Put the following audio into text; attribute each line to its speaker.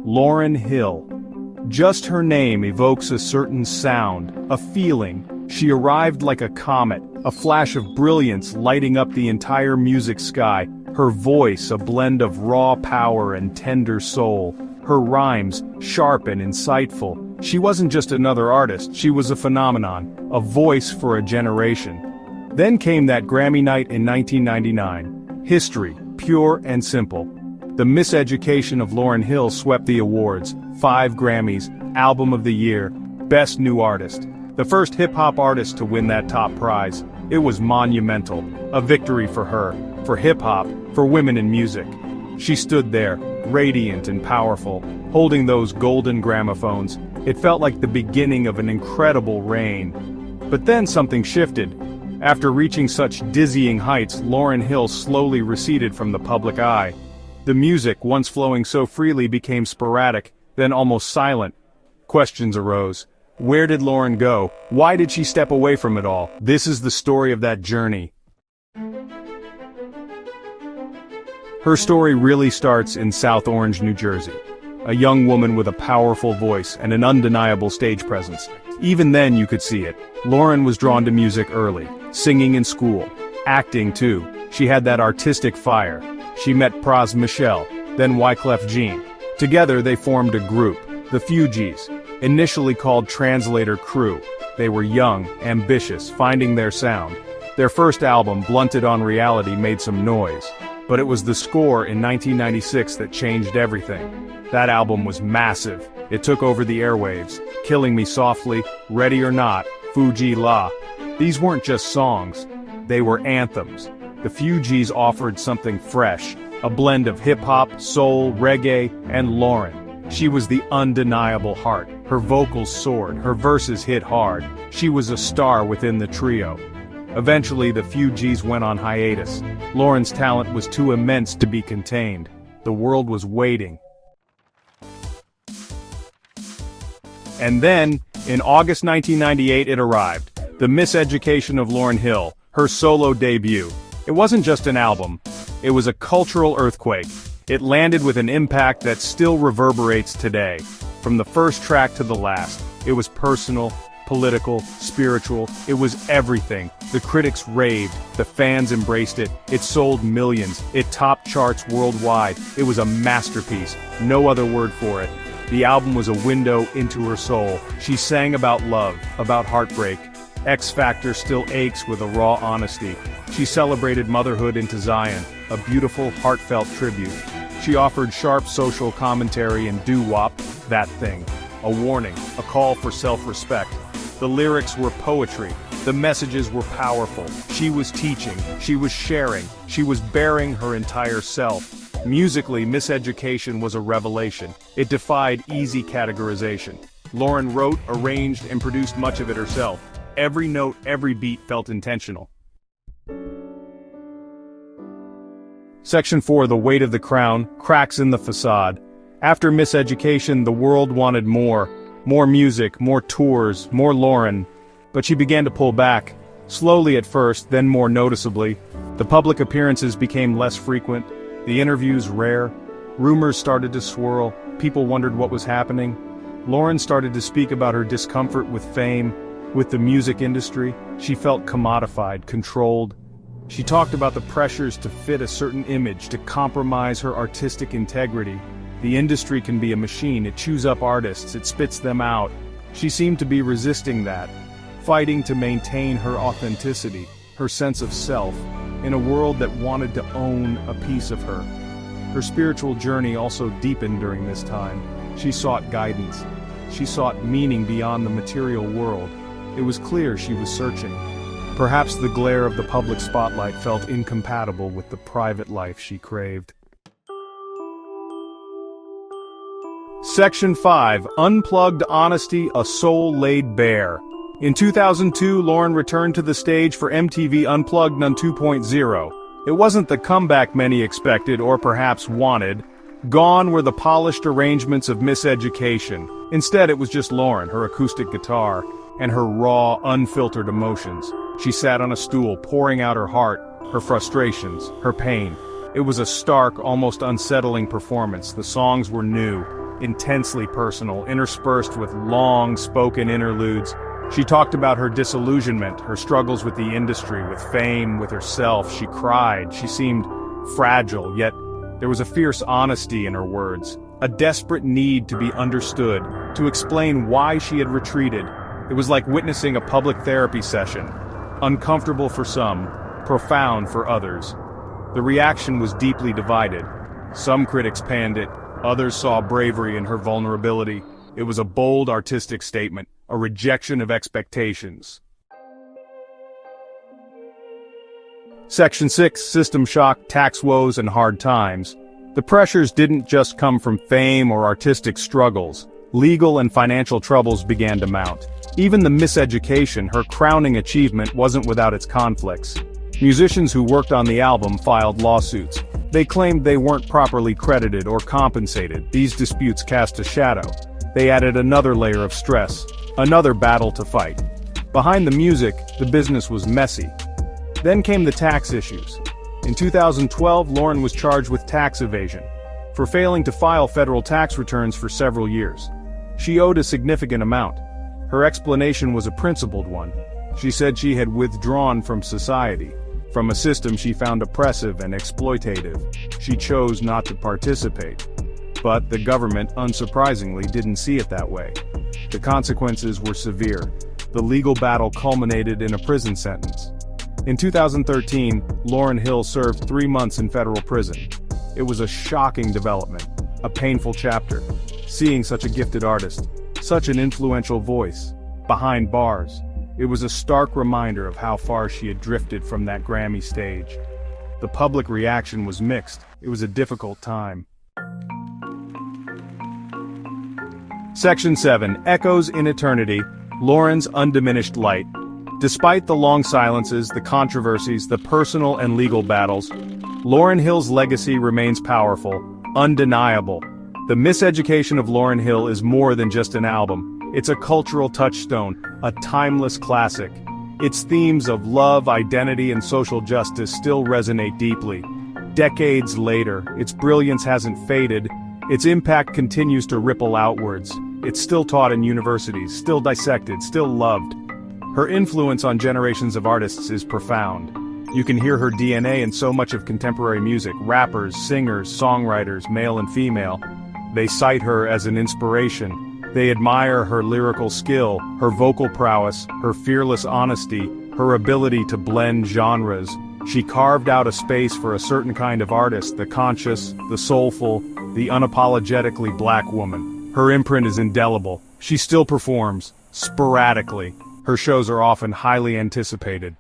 Speaker 1: Lauryn Hill. Just her name evokes a certain sound, a feeling. She arrived like a comet, a flash of brilliance lighting up the entire music sky. Her voice a blend of raw power and tender soul. Her rhymes sharp and insightful. She wasn't just another artist, she was a phenomenon, a voice for a generation. Then came that Grammy night in 1999. History, pure and simple. The miseducation of Lauryn Hill swept the awards. 5 Grammys, Album of the Year, Best New Artist. The first hip-hop artist to win that top prize. It was monumental, a victory for her, for hip-hop, for women in music. She stood there, radiant and powerful, holding those golden gramophones. It felt like the beginning of an incredible reign. But then something shifted. After reaching such dizzying heights, Lauryn Hill slowly receded from the public eye. The music, once flowing so freely, became sporadic, then almost silent. Questions arose. Where did Lauryn go? Why did she step away from it all? This is the story of that journey. Her story really starts in South Orange, New Jersey. A young woman with a powerful voice and an undeniable stage presence. Even then you could see it. Lauryn was drawn to music early, singing in school, acting too. She had that artistic fire. She met Pras Michel, then Wyclef Jean. Together they formed a group, the Fugees, initially called Translator Crew. They were young, ambitious, finding their sound. Their first album, Blunted on Reality, made some noise. But it was the score in 1996 that changed everything. That album was massive. It took over the airwaves. Killing Me Softly, Ready or Not, Fuji La. These weren't just songs. They were anthems. The Fugees offered something fresh, a blend of hip-hop, soul, reggae, and Lauryn. She was the undeniable heart. Her vocals soared, her verses hit hard. She was a star within the trio. Eventually the Fugees went on hiatus. Lauryn's talent was too immense to be contained. The world was waiting. And then, in August 1998 it arrived. The Miseducation of Lauryn Hill, her solo debut. It wasn't just an album. It was a cultural earthquake. It landed with an impact that still reverberates today. From the first track to the last, it was personal, political, spiritual, it was everything. The critics raved, the fans embraced it, it sold millions, it topped charts worldwide. It was a masterpiece, no other word for it. The album was a window into her soul. She sang about love, about heartbreak. X Factor still aches with a raw honesty. She celebrated motherhood into Zion, a beautiful, heartfelt tribute. She offered sharp social commentary and doo-wop, that thing. A warning, a call for self-respect. The lyrics were poetry. The messages were powerful. She was teaching, she was sharing, she was bearing her entire self. Musically, Miseducation was a revelation. It defied easy categorization. Lauryn wrote, arranged, and produced much of it herself. Every note, every beat felt intentional. Section 4, The Weight of the Crown, Cracks in the Facade. After Miseducation, the world wanted more. More music, more tours, more Lauryn. But she began to pull back. Slowly at first, then more noticeably. The public appearances became less frequent. The interviews rare. Rumors started to swirl. People wondered what was happening. Lauryn started to speak about her discomfort with fame, with the music industry. She felt commodified, controlled. She talked about the pressures to fit a certain image, to compromise her artistic integrity. The industry can be a machine, it chews up artists, it spits them out. She seemed to be resisting that, fighting to maintain her authenticity, her sense of self, in a world that wanted to own a piece of her. Her spiritual journey also deepened during this time. She sought guidance. She sought meaning beyond the material world. It was clear she was searching. Perhaps the glare of the public spotlight felt incompatible with the private life she craved. Section 5, Unplugged Honesty, A Soul Laid Bare. In 2002, Lauryn returned to the stage for MTV Unplugged None 2.0. It wasn't the comeback many expected or perhaps wanted. Gone were the polished arrangements of Miseducation. Instead, it was just Lauryn, her acoustic guitar, and her raw, unfiltered emotions. She sat on a stool, pouring out her heart, her frustrations, her pain. It was a stark, almost unsettling performance. The songs were new, intensely personal, interspersed with long, spoken interludes. She talked about her disillusionment, her struggles with the industry, with fame, with herself. She cried. She seemed fragile, yet there was a fierce honesty in her words, a desperate need to be understood, to explain why she had retreated. It was like witnessing a public therapy session, uncomfortable for some, profound for others. The reaction was deeply divided. Some critics panned it, others saw bravery in her vulnerability. It was a bold artistic statement, a rejection of expectations. Section 6, System Shock, Tax Woes, and Hard Times. The pressures didn't just come from fame or artistic struggles. Legal and financial troubles began to mount. Even the miseducation, her crowning achievement, wasn't without its conflicts. Musicians who worked on the album filed lawsuits. They claimed they weren't properly credited or compensated. These disputes cast a shadow. They added another layer of stress, another battle to fight. Behind the music, the business was messy. Then came the tax issues. In 2012, Lauryn was charged with tax evasion for failing to file federal tax returns for several years. She owed a significant amount. Her explanation was a principled one. She said she had withdrawn from society, from a system she found oppressive and exploitative. She chose not to participate. But the government, unsurprisingly, didn't see it that way. The consequences were severe. The legal battle culminated in a prison sentence. In 2013, Lauryn Hill served 3 months in federal prison. It was a shocking development, a painful chapter. Seeing such a gifted artist, such an influential voice, behind bars, it was a stark reminder of how far she had drifted from that Grammy stage. The public reaction was mixed. It was a difficult time. Section 7, Echoes in Eternity, Lauryn's Undiminished Light. Despite the long silences, the controversies, the personal and legal battles, Lauryn Hill's legacy remains powerful, undeniable. The miseducation of Lauryn Hill is more than just an album. It's a cultural touchstone, a timeless classic. Its themes of love, identity, and social justice still resonate deeply. Decades later, its brilliance hasn't faded. Its impact continues to ripple outwards. It's still taught in universities, still dissected, still loved. Her influence on generations of artists is profound. You can hear her DNA in so much of contemporary music: rappers, singers, songwriters, male and female. They cite her as an inspiration. They admire her lyrical skill, her vocal prowess, her fearless honesty, her ability to blend genres. She carved out a space for a certain kind of artist, the conscious, the soulful, the unapologetically black woman. Her imprint is indelible. She still performs, sporadically. Her shows are often highly anticipated.